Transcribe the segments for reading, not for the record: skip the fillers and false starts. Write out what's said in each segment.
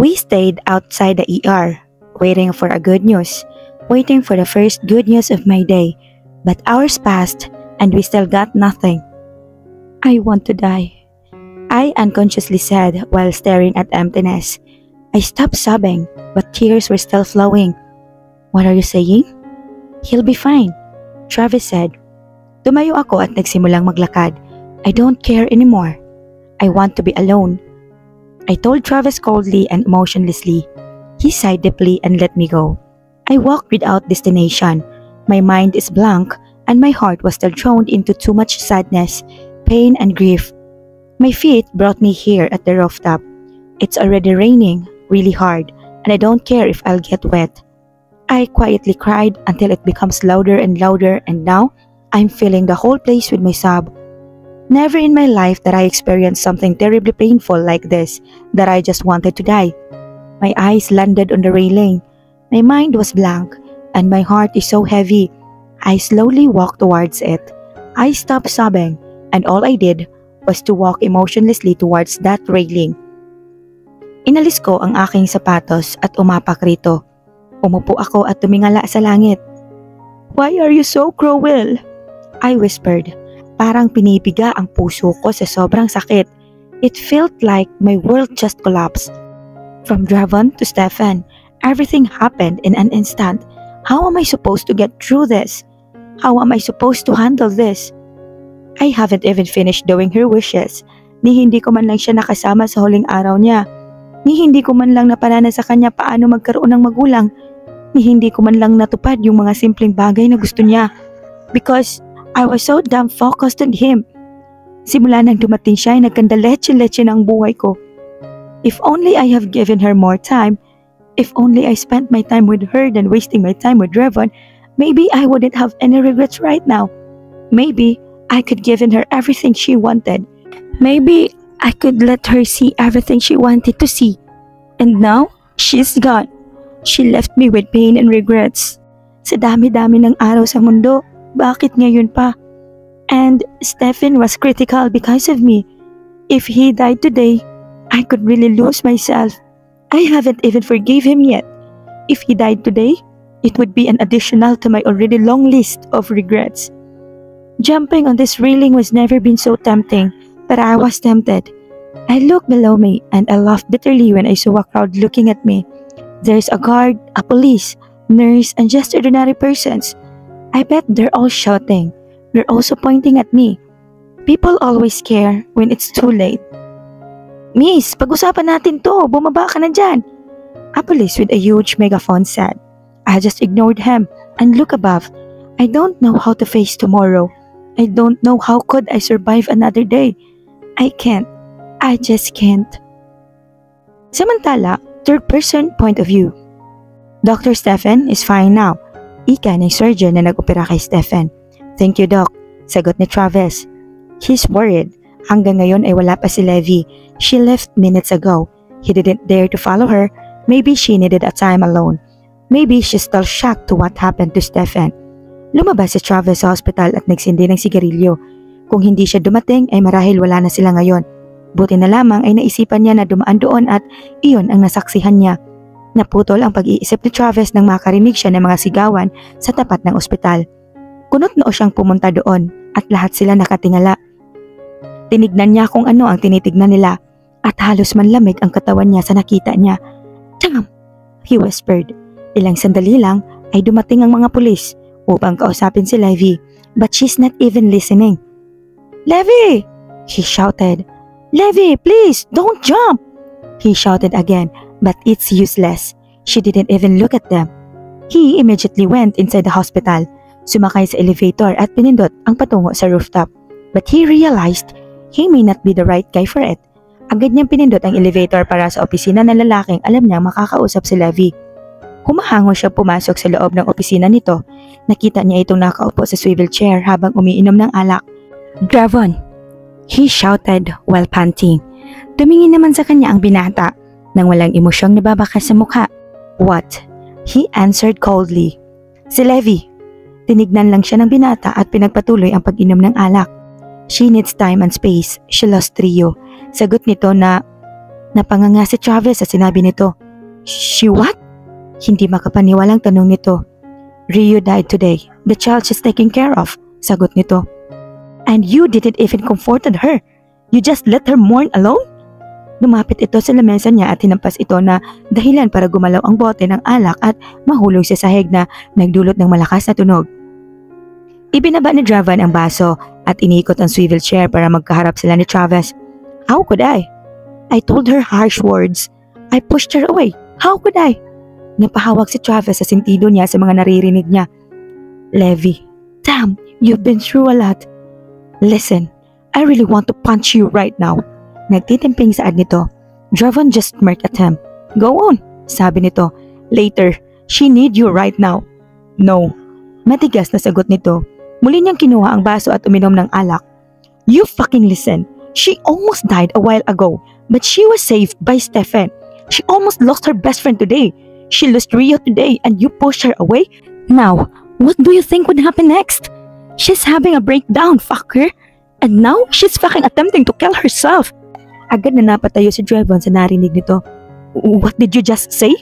We stayed outside the ER, waiting for a good news, waiting for the first good news of my day. But hours passed and we still got nothing. I want to die, I unconsciously said while staring at emptiness. I stopped sobbing, but tears were still flowing. What are you saying? He'll be fine, Travis said. Tumayo ako at nagsimulang maglakad. I don't care anymore. I want to be alone. I told Travis coldly and emotionlessly. He sighed deeply and let me go. I walked without destination. My mind is blank and my heart was still thrown into too much sadness, pain and grief. My feet brought me here at the rooftop. It's already raining, really hard, and I don't care if I'll get wet. I quietly cried until it becomes louder and louder, and now I'm filling the whole place with my sob. Never in my life that I experienced something terribly painful like this, that I just wanted to die. My eyes landed on the railing. My mind was blank, and my heart is so heavy. I slowly walked towards it. I stopped sobbing, and all I did was to walk emotionlessly towards that railing. Inalis ko ang aking sapatos at umapak rito. Umupo ako at tumingala sa langit. Why are you so cruel? I whispered. Parang pinipiga ang puso ko sa sobrang sakit. It felt like my world just collapsed. From Dravon to Stefan, everything happened in an instant. How am I supposed to get through this? How am I supposed to handle this? I haven't even finished doing her wishes. Ni hindi ko man lang siya nakasama sa huling araw niya. Ni hindi ko man lang napalana sa kanya paano magkaroon ng magulang. Ni hindi ko man lang natupad yung mga simpleng bagay na gusto niya. Because I was so damn focused on him. Simula nang dumating siya ay nagkandaletse-letse na ang buhay ko. If only I have given her more time, if only I spent my time with her than wasting my time with Revon, maybe I wouldn't have any regrets right now. Maybe I could given her everything she wanted. Maybe I could let her see everything she wanted to see. And now, she's gone. She left me with pain and regrets. Sa dami-dami ng araw sa mundo, bakit ngayon pa? And Stefan was critical because of me. If he died today, I could really lose myself. I haven't even forgave him yet. If he died today, it would be an additional to my already long list of regrets. Jumping on this railing was never been so tempting, but I was tempted. I looked below me and I laughed bitterly when I saw a crowd looking at me. There's a guard, a police, nurse, and just ordinary persons. I bet they're all shouting. They're also pointing at me. People always care when it's too late. Miss, pag-usapan natin to. Bumaba ka na dyan. A police with a huge megaphone said. I just ignored him and looked above. I don't know how to face tomorrow. I don't know how could I survive another day. I can't. I just can't. Samantala, third-person point of view. Dr. Stefan is fine now. Ika ng surgeon na nag-opera kay Stefan. Thank you, Doc. Sagot ni Travis. He's worried. Hanggang ngayon ay wala pa si Levi. She left minutes ago. He didn't dare to follow her. Maybe she needed a time alone. Maybe she's still shocked to what happened to Stefan. Lumabas si Travis sa hospital at nagsindi ng sigarilyo. Kung hindi siya dumating ay marahil wala na sila ngayon. Buti na lamang ay naisipan niya na dumaan doon at iyon ang nasaksihan niya. Naputol ang pag-iisip ni Travis nang makarinig siya ng mga sigawan sa tapat ng ospital. Kunot noo siyang pumunta doon at lahat sila nakatingala. Tinignan niya kung ano ang tinitignan nila at halos manlamig ang katawan niya sa nakita niya. Damn! He whispered. Ilang sandali lang ay dumating ang mga pulis upang kausapin si Levi, but she's not even listening. Levi! He shouted. Levi, please, don't jump! He shouted again, but it's useless. She didn't even look at them. He immediately went inside the hospital, sumakay sa elevator at pinindot ang patungo sa rooftop. But he realized he may not be the right guy for it. Agad niyang pinindot ang elevator para sa opisina ng lalaking alam niyang makakausap si Levi. Humahango siya pumasok sa loob ng opisina nito. Nakita niya itong nakaupo sa swivel chair habang umiinom ng alak. Dravon! He shouted while panting. Tumingin naman sa kanya ang binata nang walang emosyong nababakas sa mukha. What? He answered coldly. Si Levi. Tinignan lang siya ng binata at pinagpatuloy ang pag-inom ng alak. She needs time and space. She lost Rio. Sagot nito na, Napanganga si Travis sa sinabi nito. She what? Hindi makapaniwalang tanong nito. Rio died today. The child she's taking care of, sagot nito. And you didn't even comforted her. You just let her mourn alone? Lumapit ito sa lamesa niya at hinampas ito na dahilan para gumalaw ang bote ng alak at mahulog sa sahig na nagdulot ng malakas na tunog. Ibinaba ni Draven ang baso at iniikot ang swivel chair para magkaharap sila ni Travis. How could I? I told her harsh words. I pushed her away. How could I? Napahawak si Travis sa sentido niya sa mga naririnig niya. Levi, damn, you've been through a lot. Listen, I really want to punch you right now. Nagtitimping saad nito. Draven just smirked at him. Go on, sabi nito. Later, she need you right now. No. Matigas na sagot nito. Muli niyang kinuha ang baso at uminom ng alak. You fucking listen. She almost died a while ago, but she was saved by Stefan. She almost lost her best friend today. She lost Rio today and you pushed her away? Now, what do you think would happen next? She's having a breakdown, fucker. And now, she's fucking attempting to kill herself. Agad na napatayo si Draven sa narinig nito. What did you just say?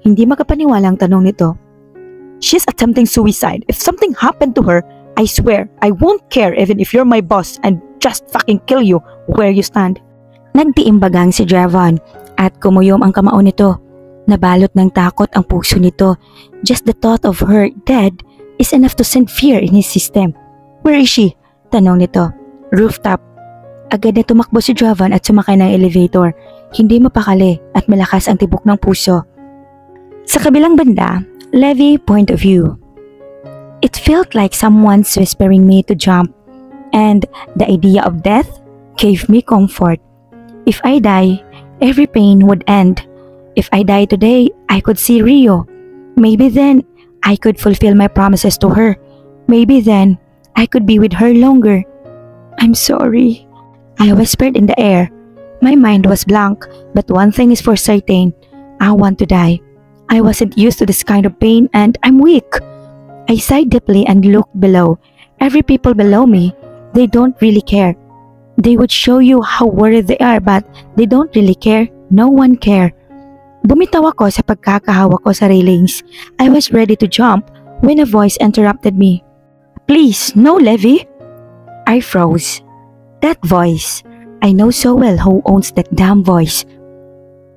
Hindi makapaniwala ang tanong nito. She's attempting suicide. If something happened to her, I swear, I won't care even if you're my boss and just fucking kill you where you stand. Nagtiimbagang si Draven at kumuyom ang kamao nito. Nabalot ng takot ang puso nito. Just the thought of her dead is enough to send fear in his system. Where is she? Tanong nito. Rooftop. Agad na tumakbo si Draven at sumakay ng elevator. Hindi mapakali at malakas ang tibok ng puso. Sa kabilang banda, Levi point of view. It felt like someone's whispering me to jump, and the idea of death gave me comfort. If I die, every pain would end. If I die today, I could see Rio. Maybe then, I could fulfill my promises to her. Maybe then, I could be with her longer. I'm sorry, I whispered in the air. My mind was blank, but one thing is for certain. I want to die. I wasn't used to this kind of pain and I'm weak. I sighed deeply and looked below. Every people below me, they don't really care. They would show you how worried they are but they don't really care. No one care. Bumitaw ako sa pagkakahawak ko sa railings. I was ready to jump when a voice interrupted me. Please, no, Levi. I froze. That voice. I know so well who owns that damn voice.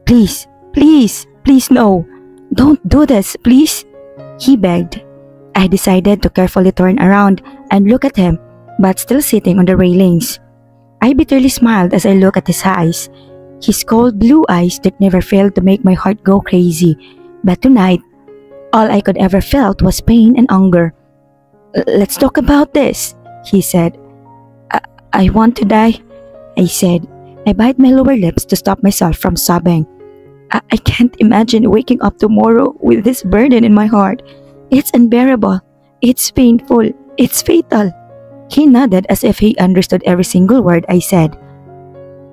Please, please, please no. Don't do this, please. He begged. I decided to carefully turn around and look at him, but still sitting on the railings. I bitterly smiled as I looked at his eyes. His cold blue eyes that never failed to make my heart go crazy. But tonight, all I could ever felt was pain and anger. Let's talk about this, he said. I want to die, I said. I bite my lower lips to stop myself from sobbing. I can't imagine waking up tomorrow with this burden in my heart. It's unbearable. It's painful. It's fatal. He nodded as if he understood every single word I said.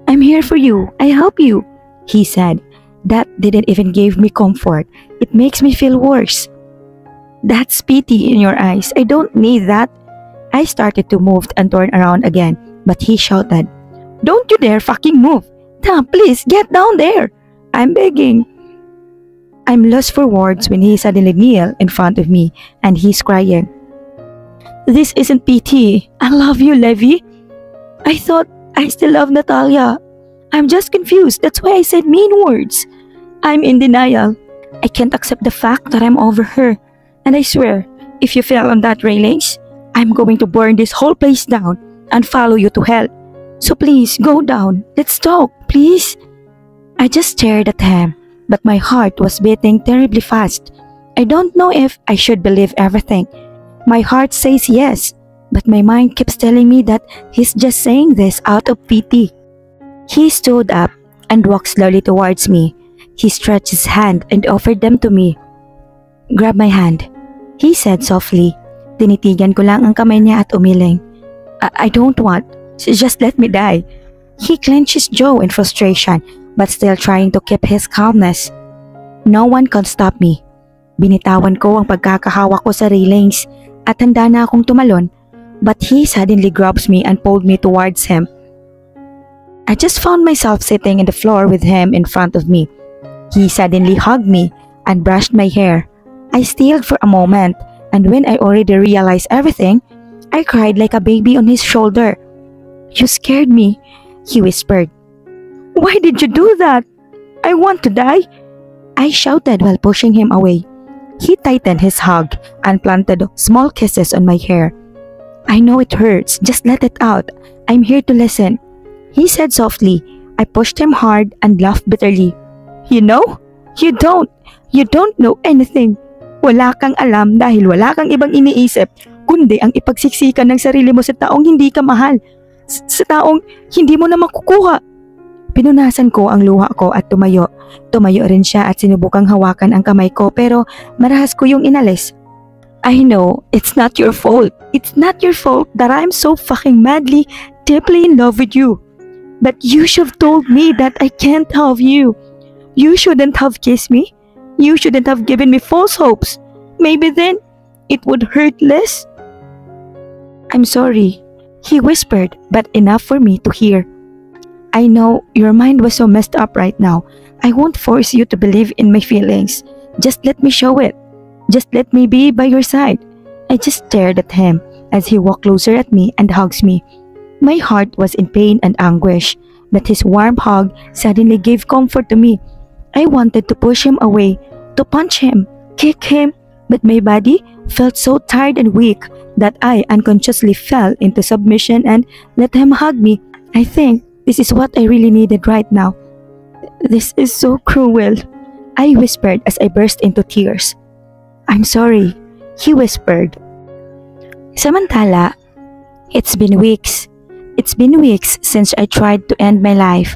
I'm here for you. I help you, he said. That didn't even give me comfort. It makes me feel worse. That's pity in your eyes. I don't need that. I started to move and turn around again, but he shouted, Don't you dare fucking move. Tom, please get down there. I'm begging. I'm lost for words when he suddenly kneeled in front of me and he's crying. This isn't pity. I love you, Levi. I thought I still love Natalia. I'm just confused. That's why I said mean words. I'm in denial. I can't accept the fact that I'm over her. And I swear, if you fell on that railings, I'm going to burn this whole place down and follow you to hell. So please, go down. Let's talk, please. I just stared at him, but my heart was beating terribly fast. I don't know if I should believe everything. My heart says yes, but my mind keeps telling me that he's just saying this out of pity. He stood up and walked slowly towards me. He stretched his hand and offered them to me. Grab my hand, he said softly. Tinitigan ko lang ang kamay niya at umiling. I don't want. Just let me die. He clenched his jaw in frustration, but still trying to keep his calmness. No one can stop me. Binitawan ko ang pagkakahawak ko sa railings at handa na akong tumalon, but he suddenly grabs me and pulled me towards him. I just found myself sitting in the floor with him in front of me. He suddenly hugged me and brushed my hair. I stilled for a moment, and when I already realized everything, I cried like a baby on his shoulder. "You scared me," he whispered. "Why did you do that? I want to die," I shouted while pushing him away. He tightened his hug and planted small kisses on my hair. "I know it hurts, just let it out. I'm here to listen," he said softly. I pushed him hard and laughed bitterly. "You know? You don't. You don't know anything. Wala kang alam dahil wala kang ibang iniisip kundi ang ipagsiksikan ng sarili mo sa taong hindi ka mahal. Sa taong hindi mo na makukuha." Pinunasan ko ang luha ko at tumayo. Tumayo rin siya at sinubukang hawakan ang kamay ko pero marahas ko yung inalis. "I know, it's not your fault. It's not your fault that I'm so fucking madly, deeply in love with you. But you should have told me that I can't have you. You shouldn't have kissed me. You shouldn't have given me false hopes. Maybe then, it would hurt less." "I'm sorry," he whispered, but enough for me to hear. "I know your mind was so messed up right now. I won't force you to believe in my feelings. Just let me show it. Just let me be by your side." I just stared at him as he walked closer at me and hugs me. My heart was in pain and anguish, but his warm hug suddenly gave comfort to me. I wanted to push him away, to punch him, kick him, but my body felt so tired and weak that I unconsciously fell into submission and let him hug me. I think this is what I really needed right now. "This is so cruel," I whispered as I burst into tears. "I'm sorry," he whispered. Samantala, it's been weeks. It's been weeks since I tried to end my life.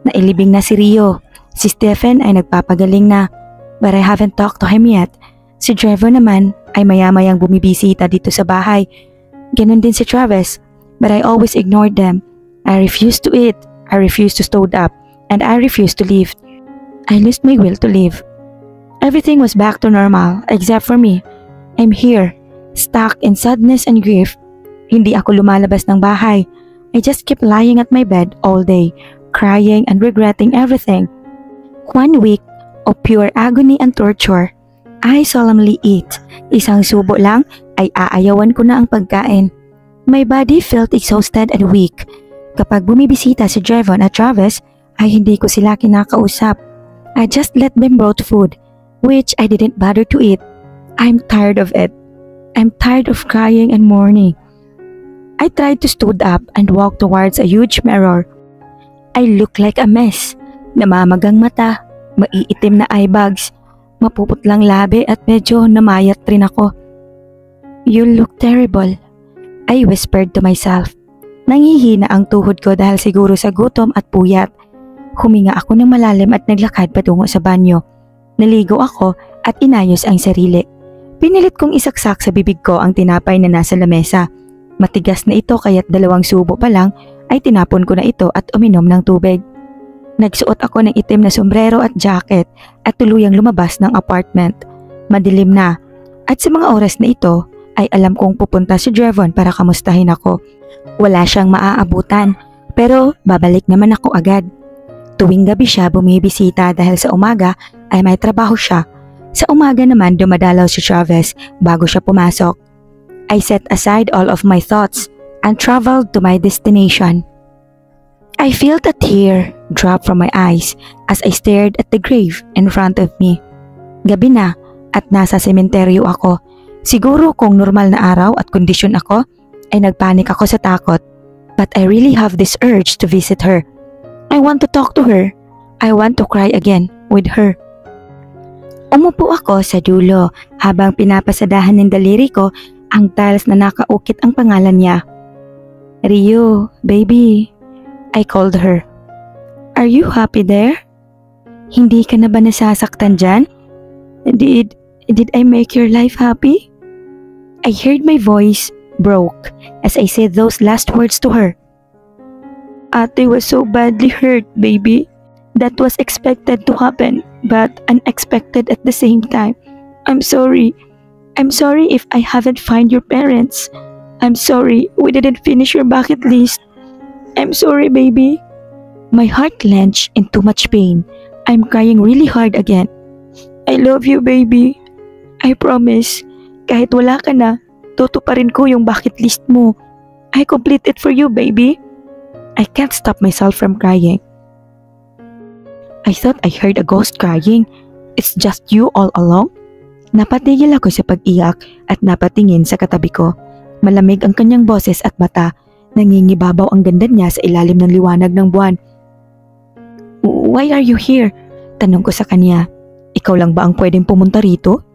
Nailibing na si Rio. Si Stephen ay nagpapagaling na, but I haven't talked to him yet. Si Trevor naman ay maya-mayang bumibisita dito sa bahay. Ganon din si Travis, but I always ignored them. I refused to eat, I refused to stood up, and I refused to leave. I lost my will to live. Everything was back to normal except for me. I'm here, stuck in sadness and grief. Hindi ako lumalabas ng bahay. I just keep lying at my bed all day, crying and regretting everything. 1 week of pure agony and torture. I solemnly eat. Isang subo lang ay aayawan ko na ang pagkain. My body felt exhausted and weak. Kapag bumibisita si Jevon at Travis, ay hindi ko sila kinakausap. I just let them brought food, which I didn't bother to eat. I'm tired of it. I'm tired of crying and mourning. I tried to stood up and walk towards a huge mirror. I look like a mess. Namamagang mata, maiitim na eye bags, mapuputlang labi at medyo namayat rin ako. "You look terrible," I whispered to myself. Nangihina ang tuhod ko dahil siguro sa gutom at puyat. Huminga ako ng malalim at naglakad patungo sa banyo. Naligo ako at inayos ang sarili. Pinilit kong isaksak sa bibig ko ang tinapay na nasa lamesa. Matigas na ito kaya't 2 subo pa lang ay tinapon ko na ito at uminom ng tubig. Nagsuot ako ng itim na sombrero at jacket at tuluyang lumabas ng apartment. Madilim na at sa mga oras na ito ay alam kong pupunta si Jevon para kamustahin ako. Wala siyang maaabutan pero babalik naman ako agad. Tuwing gabi siya bumibisita dahil sa umaga ay may trabaho siya. Sa umaga naman dumadalaw si Travis bago siya pumasok. I set aside all of my thoughts and traveled to my destination. I felt a tear drop from my eyes as I stared at the grave in front of me. Gabi na at nasa sementeryo ako. Siguro kung normal na araw at kondisyon ako, ay nagpanik ako sa takot. But I really have this urge to visit her. I want to talk to her. I want to cry again with her. Umupo ako sa dulo habang pinapasadahan ng daliri ko ang tiles na nakaukit ang pangalan niya. "Rio, baby," I called her. "Are you happy there? Hindi ka na ba nasasaktan dyan? Did I make your life happy?" I heard my voice broke as I said those last words to her. "Ate was so badly hurt, baby. That was expected to happen, but unexpected at the same time. I'm sorry. I'm sorry if I haven't found your parents. I'm sorry we didn't finish your bucket list. I'm sorry, baby." My heart clenched in too much pain. I'm crying really hard again. I love you, baby. I promise, kahit wala ka na, tutuparin ko yung bucket list mo. I complete it for you, baby. I can't stop myself from crying. I thought I heard a ghost crying. It's just you all along? Napatigil ako sa pag-iyak at napatingin sa katabi ko. Malamig ang kanyang boses at mata. Nangingibabaw ang ganda niya sa ilalim ng liwanag ng buwan. Why are you here? Tanong ko sa kanya. Ikaw lang ba ang pwedeng pumunta rito?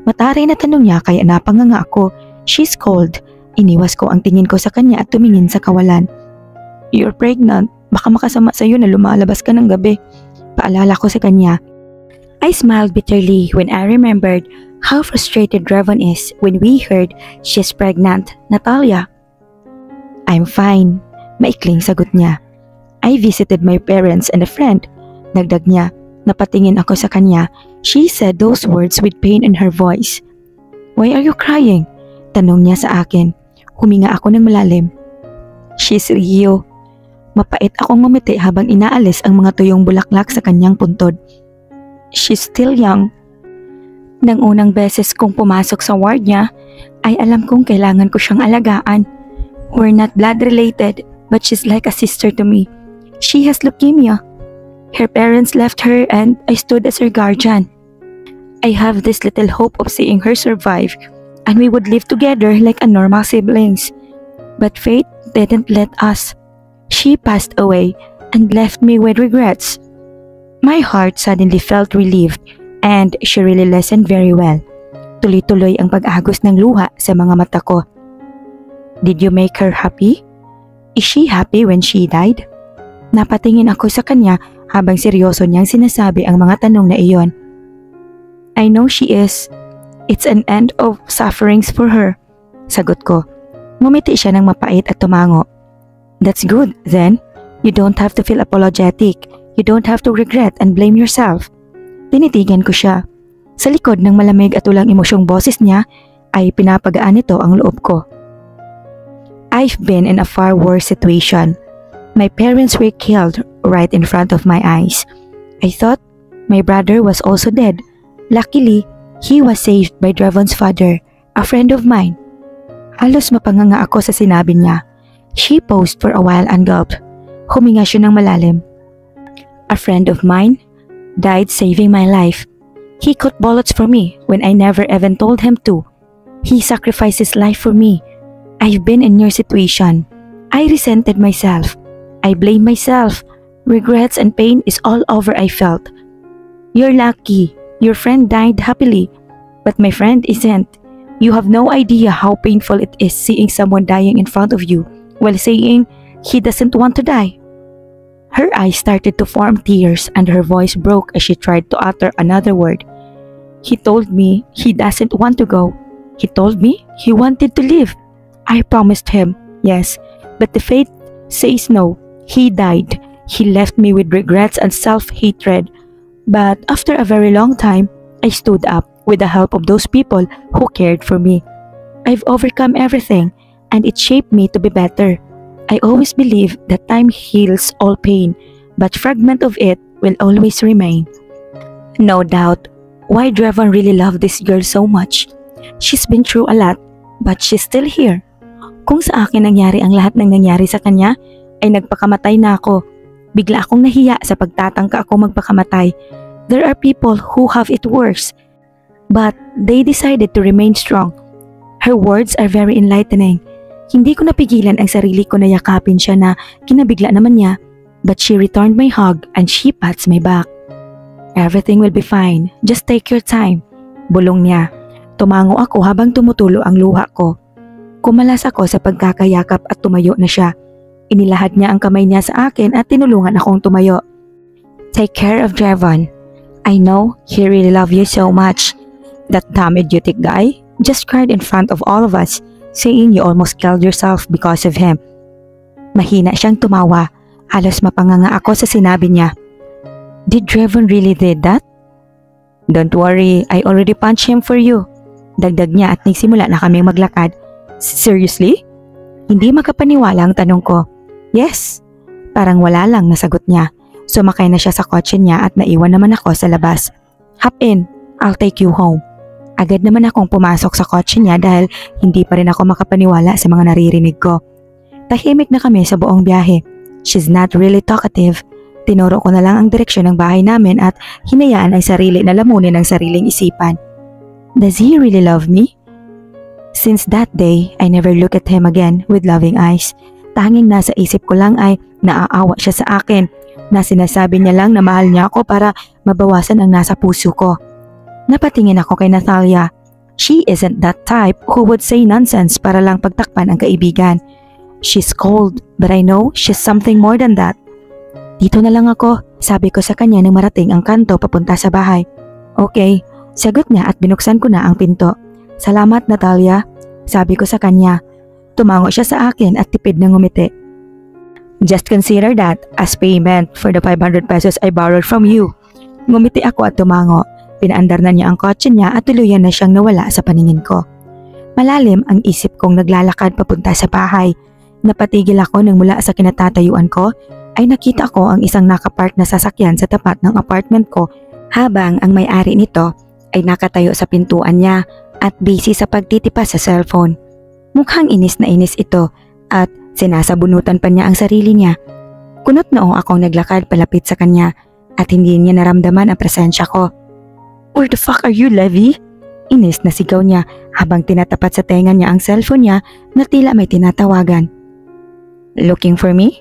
Mataray na tanong niya kaya napanganga ako. She's cold. Iniwas ko ang tingin ko sa kanya at tumingin sa kawalan. You're pregnant. Baka makasama sa'yo na lumalabas ka ng gabi. Paalala ko sa kanya. I smiled bitterly when I remembered how frustrated Revon is when we heard she's pregnant, Natalia. I'm fine. Maikling sagot niya. I visited my parents and a friend. Dagdag niya. Napatingin ako sa kanya. She said those words with pain in her voice. Why are you crying? Tanong niya sa akin. Huminga ako ng malalim. She's Rio. Mapait akong ngumiti habang inaalis ang mga tuyong bulaklak sa kanyang puntod. She's still young. Nang unang beses kong pumasok sa ward niya, ay alam kong kailangan ko siyang alagaan. We're not blood related, but she's like a sister to me. She has leukemia. Her parents left her and I stood as her guardian. I have this little hope of seeing her survive and we would live together like a normal siblings. But fate didn't let us. She passed away and left me with regrets. My heart suddenly felt relieved and she really listened very well. Tuloy-tuloy ang pag-agos ng luha sa mga mata ko. Did you make her happy? Is she happy when she died? Napatingin ako sa kanya habang seryoso niyang sinasabi ang mga tanong na iyon. I know she is. It's an end of sufferings for her. Sagot ko. Ngumiti siya ng mapait at tumango. That's good, then. You don't have to feel apologetic. You don't have to regret and blame yourself. Tinitigan ko siya. Sa likod ng malamig at walang emosyong boses niya ay pinapagaan nito ang loob ko. I've been in a far worse situation. My parents were killed right in front of my eyes. I thought my brother was also dead. Luckily, he was saved by Drevon's father, a friend of mine. Halos mapanganga ako sa sinabi niya. She paused for a while and gulped. Huminga siya ng malalim. A friend of mine died saving my life. He cut bullets for me when I never even told him to. He sacrificed his life for me. I've been in your situation. I resented myself. I blame myself. Regrets and pain is all over I felt. You're lucky. Your friend died happily. But my friend isn't. You have no idea how painful it is seeing someone dying in front of you while saying he doesn't want to die. Her eyes started to form tears and her voice broke as she tried to utter another word. He told me he doesn't want to go. He told me he wanted to live. I promised him, yes, but the fate says no. He died. He left me with regrets and self-hatred. But after a very long time, I stood up with the help of those people who cared for me. I've overcome everything and it shaped me to be better. I always believe that time heals all pain, but fragment of it will always remain. No doubt, why Drevon really loved this girl so much. She's been through a lot, but she's still here. Kung sa akin nangyari ang lahat ng nangyari sa kanya, ay nagpakamatay na ako. Bigla akong nahiya sa pagtatangka ako magpakamatay. There are people who have it worse, but they decided to remain strong. Her words are very enlightening. Hindi ko napigilan ang sarili ko na yakapin siya na kinabigla naman niya, but she returned my hug and she pats my back. Everything will be fine. Just take your time. Bulong niya. Tumango ako habang tumutulo ang luha ko. Kumalas ako sa pagkakayakap at tumayo na siya. Inilahad niya ang kamay niya sa akin at tinulungan akong tumayo. Take care of Drevon. I know he really loved you so much. That dumb idiotic guy just cried in front of all of us, saying you almost killed yourself because of him. Mahina siyang tumawa. Halos mapanganga ako sa sinabi niya. Did Drevon really did that? Don't worry, I already punched him for you. Dagdag niya at nagsimula na kaming maglakad. Seriously? Hindi makapaniwala ang tanong ko. Yes. Parang wala lang nasagot niya. Sumakay na siya sa kotse niya at naiwan naman ako sa labas. Hop in, I'll take you home. Agad naman akong pumasok sa kotse niya dahil hindi pa rin ako makapaniwala sa mga naririnig ko. Tahimik na kami sa buong biyahe. She's not really talkative. Tinuro ko na lang ang direksyon ng bahay namin at hinayaan ang sarili na lamunin ang sariling isipan. Does he really love me? Since that day, I never look at him again with loving eyes. Tanging nasa isip ko lang ay naaawa siya sa akin, na sinasabi niya lang na mahal niya ako para mabawasan ang nasa puso ko. Napatingin ako kay Natalia. She isn't that type who would say nonsense para lang pagtakpan ang kaibigan. She's cold, but I know she's something more than that. Dito na lang ako, sabi ko sa kanya nang marating ang kanto papunta sa bahay. Okay, sagot niya at binuksan ko na ang pinto. Salamat Natalia, sabi ko sa kanya. Tumango siya sa akin at tipid na ngumiti. Just consider that as payment for the 500 pesos I borrowed from you. Ngumiti ako at tumango. Pinaandar na niya ang kotse niya at tuluyan na siyang nawala sa paningin ko. Malalim ang isip kong naglalakad papunta sa bahay. Napatigil ako nang mula sa kinatatayuan ko ay nakita ko ang isang nakapark na sasakyan sa tapat ng apartment ko habang ang may-ari nito ay nakatayo sa pintuan niya at busy sa pagtitipas sa cellphone. Mukhang inis na inis ito at sinasabunutan pa niya ang sarili niya. Kunot noong akong naglakad palapit sa kanya at hindi niya naramdaman ang presensya ko. Where the fuck are you, Levi? Inis na sigaw niya habang tinatapat sa tenga niya ang cellphone niya na tila may tinatawagan. Looking for me?